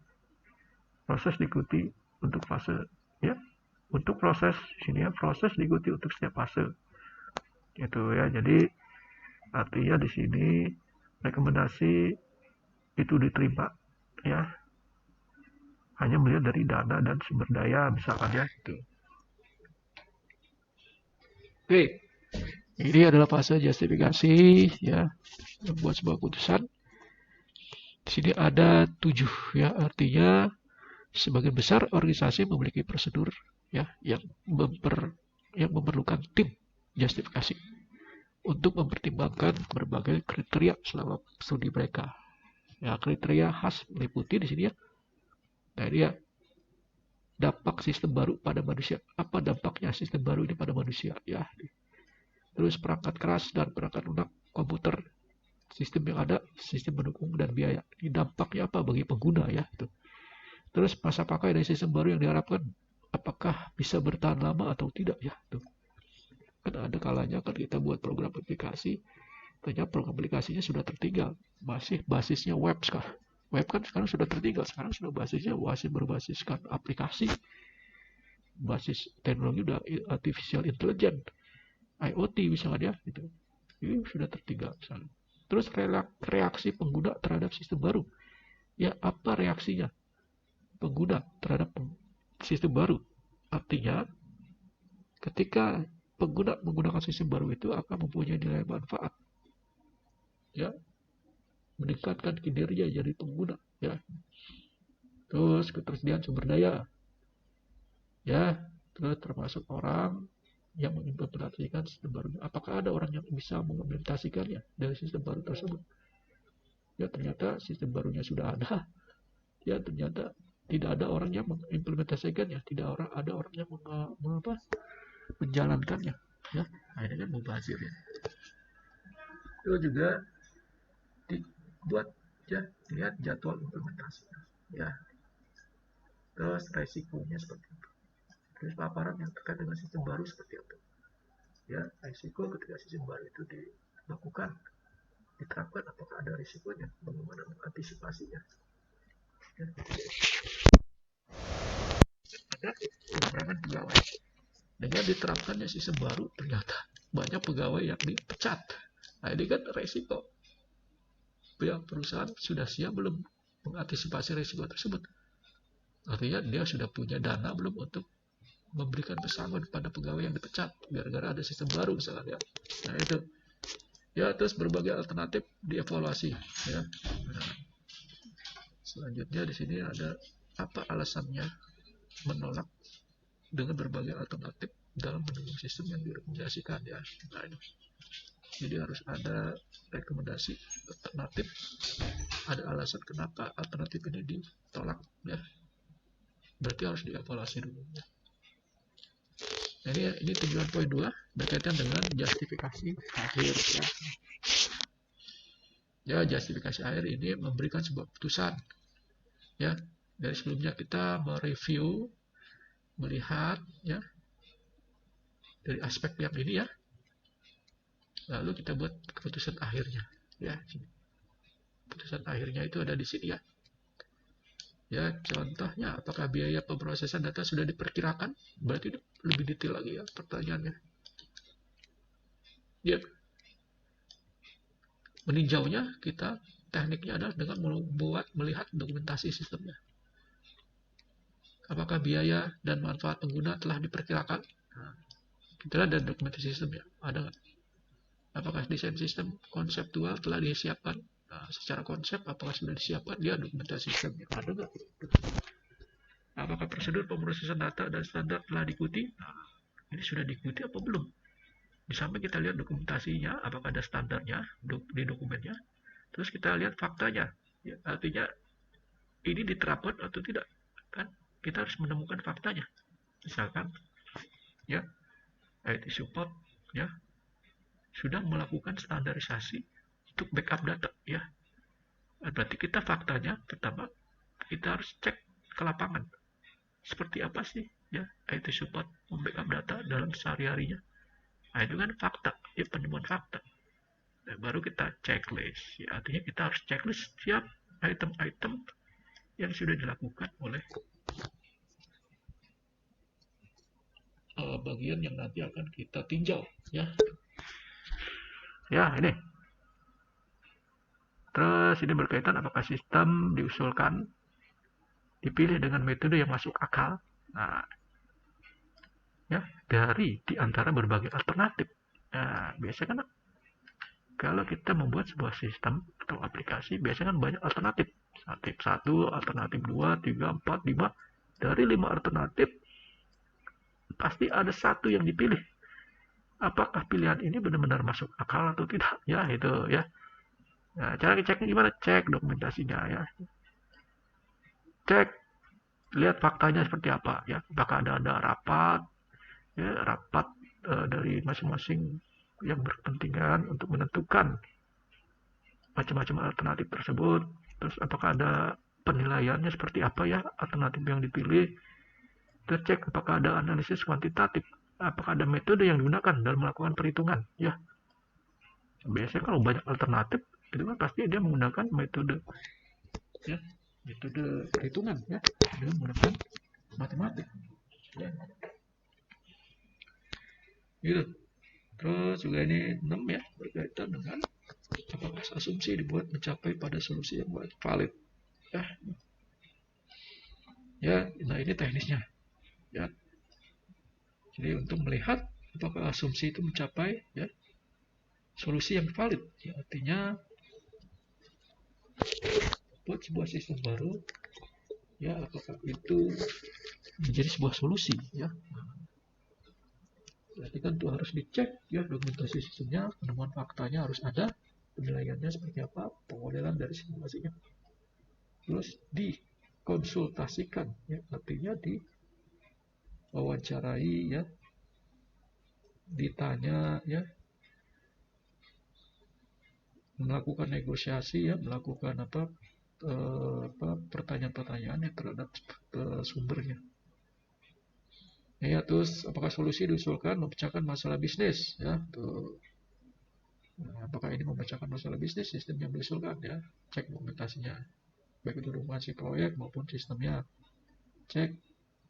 Proses diikuti untuk fase ya. Untuk proses sini ya, proses diikuti untuk setiap fase. Gitu ya. Jadi artinya di sini rekomendasi itu diterima ya. Hanya melihat dari dana dan sumber daya misalkan ya gitu. Oke. Ini adalah fase justifikasi ya, membuat sebuah keputusan. Di sini ada 7 ya, artinya sebagian besar organisasi memiliki prosedur ya yang memerlukan tim justifikasi untuk mempertimbangkan berbagai kriteria selama studi mereka. Ya, kriteria khas meliputi di sini ya. Nah, ini ya, dampak sistem baru pada manusia. Apa dampaknya sistem baru ini pada manusia ya? Terus perangkat keras dan perangkat lunak komputer, sistem yang ada, sistem pendukung dan biaya. Ini dampaknya apa bagi pengguna ya? Terus masa pakai dari sistem baru yang diharapkan, apakah bisa bertahan lama atau tidak ya? Kan ada kalanya kan kita buat program aplikasi, ternyata program aplikasinya sudah tertinggal, masih basisnya web sekarang. Web kan sekarang sudah tertinggal, sekarang sudah basisnya masih berbasiskan aplikasi, basis teknologi udah artificial intelligence, IoT misalnya gitu. Ini sudah tertinggal misalnya. Terus reaksi pengguna terhadap sistem baru. Ya, apa reaksinya pengguna terhadap sistem baru? Artinya, ketika pengguna menggunakan sistem baru itu akan mempunyai nilai manfaat. Ya, meningkatkan kinerja jadi pengguna. Ya, terus ketersediaan sumber daya. Ya, terus termasuk orang yang mengimplementasikan sistem barunya. Apakah ada orang yang bisa mengimplementasikannya dari sistem baru tersebut? Ya, ternyata sistem barunya sudah ada. Ya, ternyata tidak ada orang yang mengimplementasikannya, tidak ada orang yang menjalankannya. Ya, ini kan mubazir ya. Itu juga dibuat ya, lihat jadwal implementasinya. Ya, terus resikonya seperti apa. Terus paparan yang terkait dengan sistem baru seperti apa. Ya, resiko ketika sistem baru itu dilakukan, diterapkan, apakah ada risikonya, bagaimana mengantisipasinya. Ya, ada pengurangan pegawai. Dengan diterapkannya sistem baru, ternyata banyak pegawai yang dipecat. Nah, ini kan resiko. Pihak perusahaan sudah siap belum mengantisipasi resiko tersebut? Artinya dia sudah punya dana belum untuk memberikan pesangon kepada pegawai yang dipecat gara-gara ada sistem baru misalnya. Nah, itu. Ya, terus berbagai alternatif dievaluasi. Ya. Nah, selanjutnya di sini ada apa alasannya menolak dengan berbagai alternatif dalam mendukung sistem yang direkomendasikan ya. Nah, ini. Jadi harus ada rekomendasi alternatif, ada alasan kenapa alternatif ini ditolak ya. Berarti harus dievaluasi dulu ya. Nah, ini tujuan poin 2 berkaitan dengan justifikasi akhir ya. Ya, justifikasi akhir ini memberikan sebuah putusan ya. Dari sebelumnya kita mereview, melihat ya dari aspek yang ini ya. Lalu kita buat keputusan akhirnya ya. Putusan akhirnya itu ada di sini ya. Ya, contohnya apakah biaya pemrosesan data sudah diperkirakan? Berarti lebih detail lagi ya pertanyaannya. Ya, meninjaunya kita tekniknya adalah dengan melihat dokumentasi sistemnya. Apakah biaya dan manfaat pengguna telah diperkirakan? Nah, kita lihat dari dokumentasi sistemnya ada nggak? Apakah desain sistem konseptual telah disiapkan? Nah, secara konsep apakah sudah disiapkan? Dia dokumentasi sistemnya ada nggak? Apakah prosedur pemrosesan data dan standar telah diikuti? Nah, ini sudah diikuti apa belum? Di samping kita lihat dokumentasinya, apakah ada standarnya di dokumennya. Terus kita lihat faktanya. Ya, artinya ini diterapkan atau tidak. Kan kita harus menemukan faktanya. Misalkan ya, IT support ya sudah melakukan standarisasi untuk backup data ya. Berarti kita faktanya pertama kita harus cek ke lapangan. Seperti apa sih ya IT support membackup data dalam sehari-harinya. Nah, itu kan fakta, ya penemuan fakta. Nah, baru kita checklist. Ya, artinya kita harus checklist setiap item-item yang sudah dilakukan oleh bagian yang nanti akan kita tinjau. Ya, ya ini. Terus ini berkaitan apakah sistem diusulkan dipilih dengan metode yang masuk akal. Nah, ya dari di antara berbagai alternatif. Nah, biasanya kan kalau kita membuat sebuah sistem atau aplikasi, biasanya kan banyak alternatif. Alternatif 1, alternatif 2, 3, 4, 5. Dari 5 alternatif, pasti ada satu yang dipilih. Apakah pilihan ini benar-benar masuk akal atau tidak? Ya, itu ya. Nah, cara ceknya gimana? Cek dokumentasinya ya. Cek, lihat faktanya seperti apa ya. Apakah ada rapat, ya, rapat dari masing-masing yang berkepentingan untuk menentukan macam-macam alternatif tersebut. Terus apakah ada penilaiannya seperti apa ya alternatif yang dipilih. Terus cek apakah ada analisis kuantitatif, apakah ada metode yang digunakan dalam melakukan perhitungan ya. Biasanya kalau banyak alternatif itu kan pasti dia menggunakan metode ya, metode perhitungan ya, dia menggunakan matematik ya. Gitu. Terus juga ini 6 ya, berkaitan dengan apakah asumsi dibuat mencapai pada solusi yang valid. Nah ini teknisnya. Ya. Jadi untuk melihat apakah asumsi itu mencapai solusi yang valid, artinya buat sebuah sistem baru, apakah itu menjadi sebuah solusi, Berarti kan itu harus dicek, dokumentasi sistemnya, penemuan faktanya harus ada, penilaiannya seperti apa, pemodelan dari simulasinya, terus dikonsultasikan, artinya diwawancarai, ditanya, melakukan negosiasi, melakukan pertanyaan-pertanyaan terhadap sumbernya. Terus apakah solusi diusulkan memecahkan masalah bisnis, apakah ini memecahkan masalah bisnis sistem yang diusulkan, cek dokumentasinya, baik itu dokumentasi proyek maupun sistemnya, cek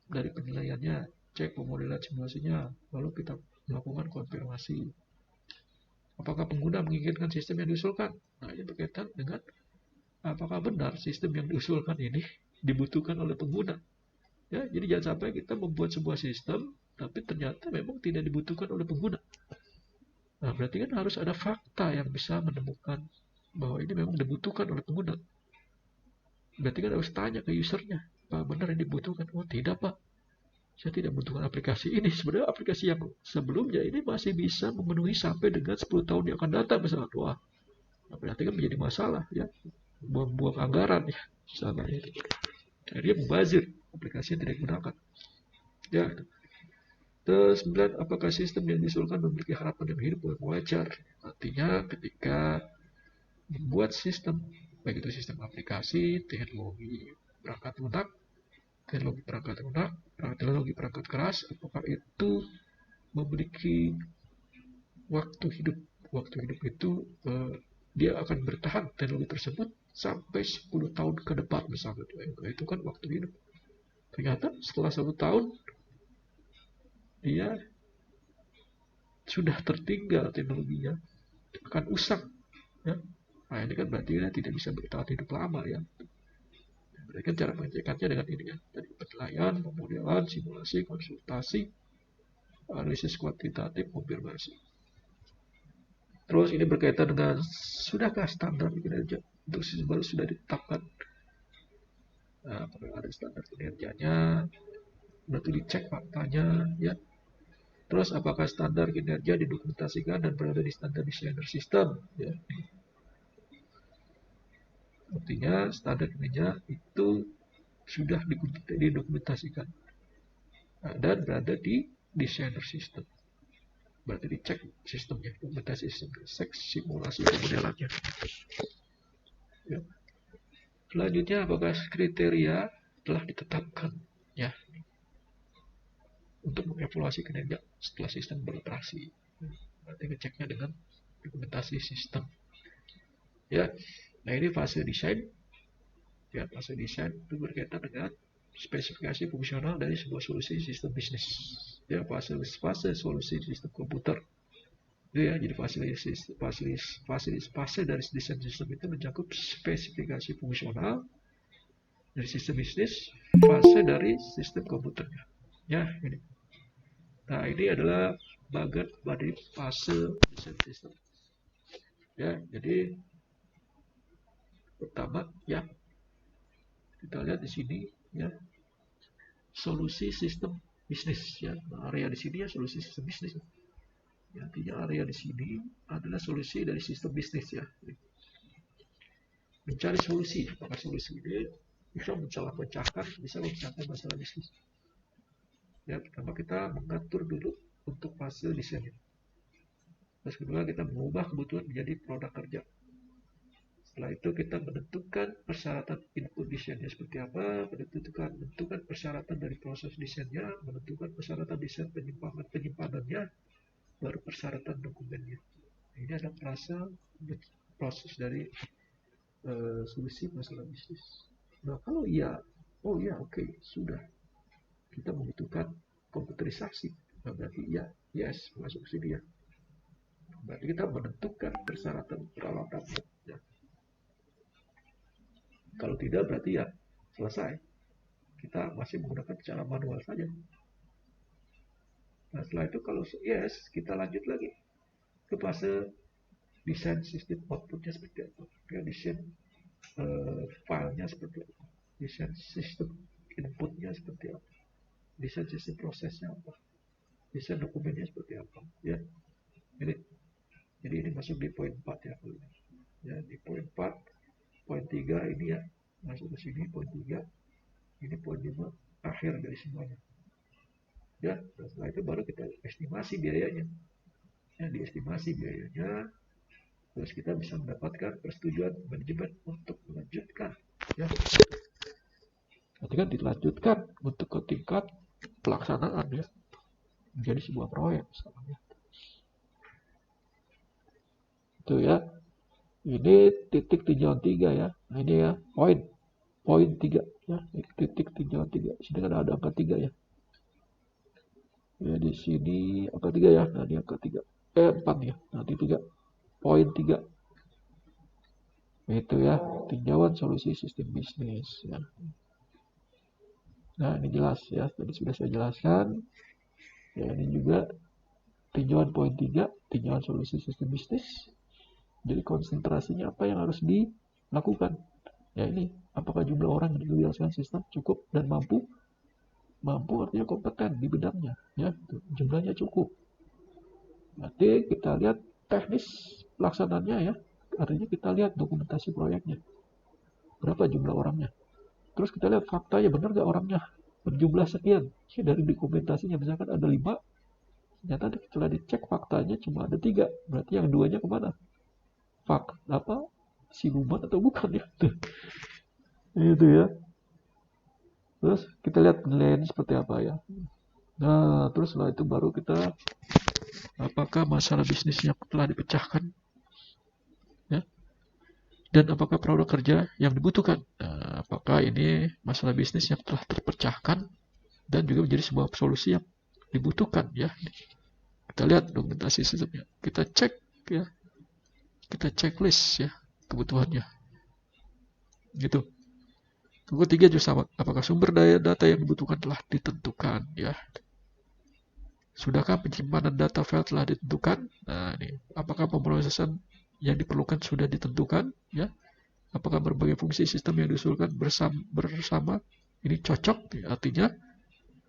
dari penilaiannya, cek pemodelan simulasinya, lalu kita melakukan konfirmasi. Apakah pengguna menginginkan sistem yang diusulkan? Nah, ini berkaitan dengan apakah benar sistem yang diusulkan ini dibutuhkan oleh pengguna. Jadi jangan sampai kita membuat sebuah sistem tapi ternyata memang tidak dibutuhkan oleh pengguna. Nah, berarti kan harus ada fakta yang bisa menemukan bahwa ini memang dibutuhkan oleh pengguna. Berarti kan harus tanya ke usernya, apa benar ini dibutuhkan? Oh tidak Pak, saya tidak membutuhkan aplikasi ini. Sebenarnya aplikasi yang sebelumnya ini masih bisa memenuhi sampai dengan 10 tahun yang akan datang misalnya. Wah, berarti kan menjadi masalah, buang-buang anggaran, misalnya itu. Akhirnya membazir, aplikasi yang tidak digunakan. Terus 9, apakah sistem yang diusulkan memiliki harapan yang hidup yang wajar? Artinya ketika membuat sistem, baik itu sistem aplikasi, teknologi perangkat lunak, teknologi perangkat keras, apakah itu memiliki waktu hidup? Waktu hidup itu dia akan bertahan teknologi tersebut sampai 10 tahun ke depan misalnya. Itu kan waktu hidup. Ternyata setelah 1 tahun dia sudah tertinggal teknologinya, akan usang. Nah ini kan berarti dia tidak bisa bertahan hidup lama. Berarti kan cara mengeceknya dengan ini dari penilaian, pemodelan, simulasi, konsultasi, analisis kuantitatif, konfirmasi. Terus ini berkaitan dengan sudahkah standar kinerja untuk sistem baru sudah ditetapkan? Nah, ada standar kinerjanya, berarti dicek faktanya, Terus apakah standar kinerja didokumentasikan dan berada di standar desainer sistem? Artinya standar kinerja itu sudah didokumentasikan dan berada di desainer sistem. Berarti dicek sistemnya, dokumentasi sistemnya, simulasi pemodelannya. Selanjutnya apakah kriteria telah ditetapkan untuk mengevaluasi kinerja setelah sistem beroperasi. Berarti ngeceknya dengan dokumentasi sistem. Nah ini fase desain. Fase desain itu berkaitan dengan spesifikasi fungsional dari sebuah solusi sistem bisnis. Fase solusi sistem komputer. Jadi fase dari desain sistem itu mencakup spesifikasi fungsional dari sistem bisnis, fase dari sistem komputernya. Ini. Nah ini adalah bagian dari fase desain sistem. Jadi pertama kita lihat di sini solusi sistem bisnis area di sini solusi sistem bisnis. Artinya area di sini adalah solusi dari sistem bisnis Mencari solusi, apakah solusi ini bisa pecahkan, bisa memecahkan masalah bisnis. Pertama kita mengatur dulu untuk fase desainnya. Terus kedua kita mengubah kebutuhan menjadi produk kerja. Setelah itu kita menentukan persyaratan input desainnya seperti apa, menentukan persyaratan dari proses desainnya, menentukan persyaratan desain penyimpanannya, baru persyaratan dokumennya. Ini adalah proses dari solusi masalah bisnis. Nah kalau oke, sudah. Kita membutuhkan komputerisasi. Nah berarti yes, masuk sini Berarti kita menentukan persyaratan peralatannya. Kalau tidak berarti ya selesai. Kita masih menggunakan cara manual saja. Nah setelah itu kalau yes, kita lanjut lagi ke fase desain sistem outputnya seperti apa. Ya, desain filenya seperti apa. Desain sistem inputnya seperti apa. Desain sistem prosesnya apa. Desain dokumennya seperti apa. Ya, jadi ini masuk di poin 4 ya. Ya, di poin 4, poin 3 ini ya masuk ke sini, poin 3 ini poin 5 akhir dari semuanya ya. Setelah itu baru kita estimasi biayanya ya, diestimasi biayanya, terus kita bisa mendapatkan persetujuan manajemen untuk melanjutkan ya. Nanti kan dilanjutkan untuk ke tingkat pelaksanaan ya, menjadi sebuah proyek misalnya. Itu ya, ini titik tinjauan 3 ya. Nah ini ya poin 3 ya, titik tinjauan 3. Sini kan ada angka 3 ya. Ya di sini angka 3 ya. Nah di angka 3. 4 ya. Nanti 3. Poin 3. Itu ya, tinjauan solusi sistem bisnis ya. Nah, ini jelas ya. Tadi sudah saya jelaskan. Ya, ini juga tinjauan poin 3, tinjauan solusi sistem bisnis. Jadi konsentrasinya apa yang harus dilakukan? Ya ini, apakah jumlah orang yang dijelaskan sistem cukup dan mampu? Mampu artinya kompeten di bidangnya, ya. Jumlahnya cukup. Nanti kita lihat teknis pelaksanaannya ya. Artinya kita lihat dokumentasi proyeknya. Berapa jumlah orangnya. Terus kita lihat faktanya, benar gak orangnya berjumlah sekian. Ya, dari dokumentasinya misalkan ada 5, ternyata setelah dicek faktanya cuma ada 3. Berarti yang 2-nya kemana? Siluman atau bukan ya? Itu ya. Terus kita lihat penilaiannya seperti apa ya. Nah, terus setelah itu baru kita apakah masalah bisnisnya telah dipecahkan ya, dan apakah produk kerja yang dibutuhkan. Nah, apakah ini masalah bisnis yang telah terpecahkan dan juga menjadi sebuah solusi yang dibutuhkan ya. Kita lihat dokumentasi sistemnya, kita cek ya, kita checklist ya kebutuhannya gitu. Ketiga juga sama, apakah sumber data yang dibutuhkan telah ditentukan ya. Sudahkah penyimpanan data file telah ditentukan? Nah, ini apakah pemrosesan yang diperlukan sudah ditentukan ya. Apakah berbagai fungsi sistem yang diusulkan bersama ini cocok ya, artinya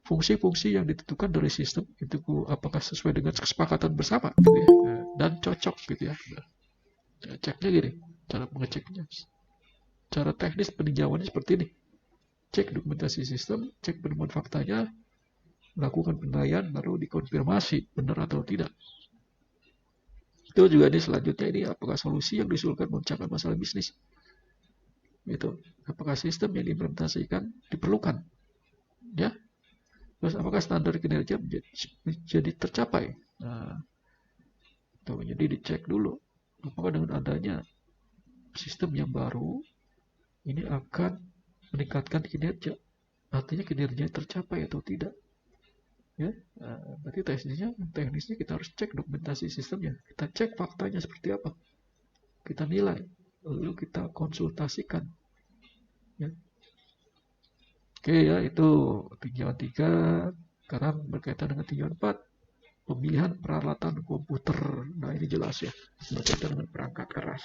fungsi-fungsi yang ditentukan dari sistem itu apakah sesuai dengan kesepakatan bersama gitu ya, dan cocok gitu ya. Nah, ceknya gini, cara mengeceknya. Cara teknis peninjauannya seperti ini. Cek dokumentasi sistem, cek penemuan faktanya, melakukan penilaian, baru dikonfirmasi benar atau tidak. Itu juga ini selanjutnya ini apakah solusi yang diusulkan memecahkan masalah bisnis. Gitu. Apakah sistem yang diimplementasikan diperlukan? Ya. Terus apakah standar kinerja menjadi tercapai? Nah, tuh, jadi dicek dulu apakah dengan adanya sistem yang baru ini akan meningkatkan kinerja, artinya kinerja tercapai atau tidak ya. Nah, berarti teknisnya kita harus cek dokumentasi sistemnya, kita cek faktanya seperti apa, kita nilai, lalu kita konsultasikan ya. Oke ya, itu tinjauan 3. Sekarang berkaitan dengan tinjauan 4, pemilihan peralatan komputer. Nah ini jelas ya, berkaitan dengan perangkat keras.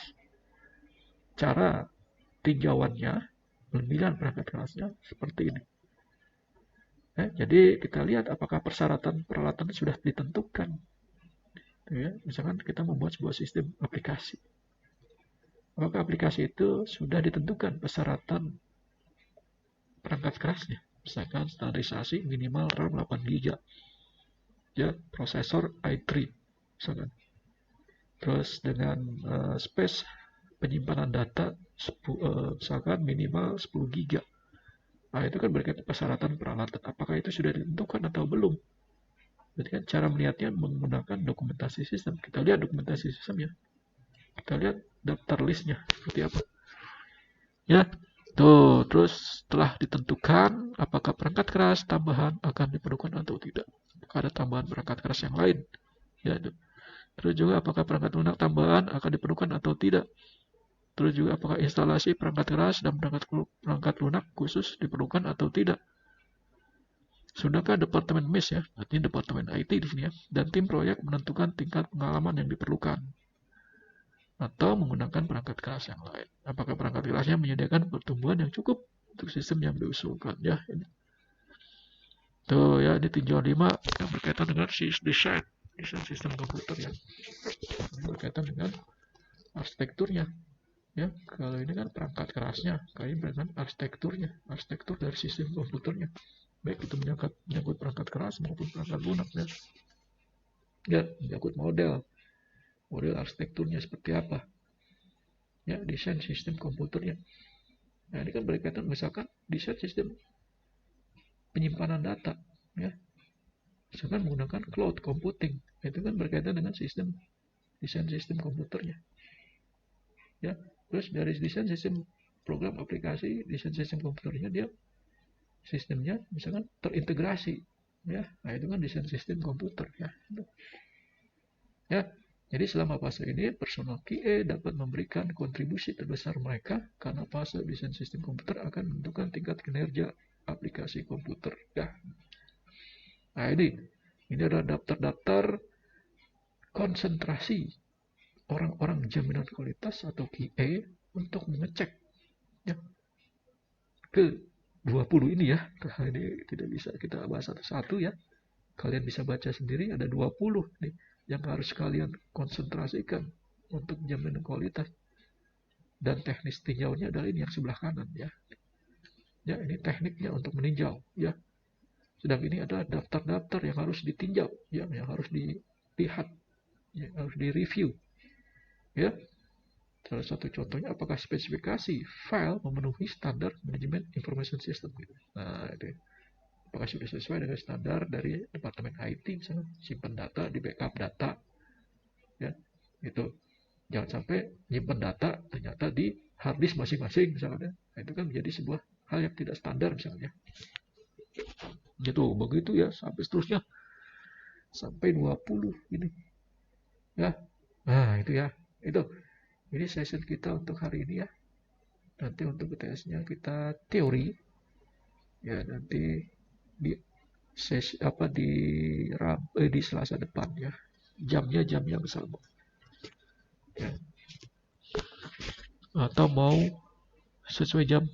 Cara tinjauannya, pemilihan perangkat kerasnya seperti ini. Jadi kita lihat apakah peralatan sudah ditentukan. Ya, misalkan kita membuat sebuah sistem aplikasi. Apakah aplikasi itu sudah ditentukan persyaratan perangkat kerasnya? Misalkan standarisasi minimal RAM 8 GB. Ya, prosesor i3 misalkan. Terus dengan space penyimpanan data misalkan minimal 10 GB. Nah, itu kan berkaitan persyaratan peralatan. Apakah itu sudah ditentukan atau belum? Jadi kan cara melihatnya menggunakan dokumentasi sistem. Kita lihat dokumentasi sistemnya. Kita lihat daftar listnya seperti apa. Ya, tuh. Terus setelah ditentukan apakah perangkat keras tambahan akan diperlukan atau tidak. Apakah ada tambahan perangkat keras yang lain. Ya, terus juga apakah perangkat lunak tambahan akan diperlukan atau tidak. Terus juga apakah instalasi perangkat keras dan perangkat lunak khusus diperlukan atau tidak. Sudahkah Departemen MIS ya, artinya Departemen IT di sini ya, dan tim proyek menentukan tingkat pengalaman yang diperlukan atau menggunakan perangkat keras yang lain. Apakah perangkat kerasnya menyediakan pertumbuhan yang cukup untuk sistem yang diusulkan ya. Ini. Tuh ya, ini tinjauan 5 yang berkaitan dengan desain sistem komputer ya. Ini berkaitan dengan arsitekturnya. Ya, kalau ini kan perangkat kerasnya, kalau ini berkaitan arsitekturnya, arsitektur dari sistem komputernya. Baik itu menyangkut perangkat keras maupun perangkat lunak ya. Ya, menyangkut model arsitekturnya seperti apa. Ya, desain sistem komputernya. Nah, ini kan berkaitan misalkan desain sistem penyimpanan data ya. Misalkan menggunakan cloud computing, itu kan berkaitan dengan desain sistem komputernya. Ya, terus dari desain sistem program aplikasi, desain sistem komputernya dia sistemnya misalkan terintegrasi ya. Nah, itu kan desain sistem komputer ya. Ya, jadi selama fase ini personal QA dapat memberikan kontribusi terbesar mereka karena fase desain sistem komputer akan menentukan tingkat kinerja aplikasi komputer ya. Nah, ini adalah daftar-daftar konsentrasi orang-orang jaminan kualitas atau QA untuk mengecek ya ke 20 ini ya. Nah, ini tidak bisa kita bahas satu-satu ya. Kalian bisa baca sendiri, ada 20 nih yang harus kalian konsentrasikan untuk jaminan kualitas. Dan teknis tinjaunya adalah ini yang sebelah kanan ya. Ya, ini tekniknya untuk meninjau ya. Sedang ini adalah daftar-daftar yang harus ditinjau ya, yang harus dilihat, yang harus direview. Ya. Salah satu contohnya apakah spesifikasi file memenuhi standar manajemen information system gitu. Nah, itu. Apakah sudah sesuai dengan standar dari Departemen IT misalnya simpan data di backup data ya. Itu. Jangan sampai nyimpan data ternyata di hard disk masing-masing misalnya. Nah, itu kan menjadi sebuah hal yang tidak standar misalnya. Gitu, begitu ya sampai seterusnya. Sampai 20 ini. Ya. Nah, itu ya. Itu. Ini session kita untuk hari ini ya. Nanti untuk UTS-nya kita teori. Ya, nanti di sesi di Selasa depan ya. Jamnya jam yang sama. Ya. Atau mau sesuai jam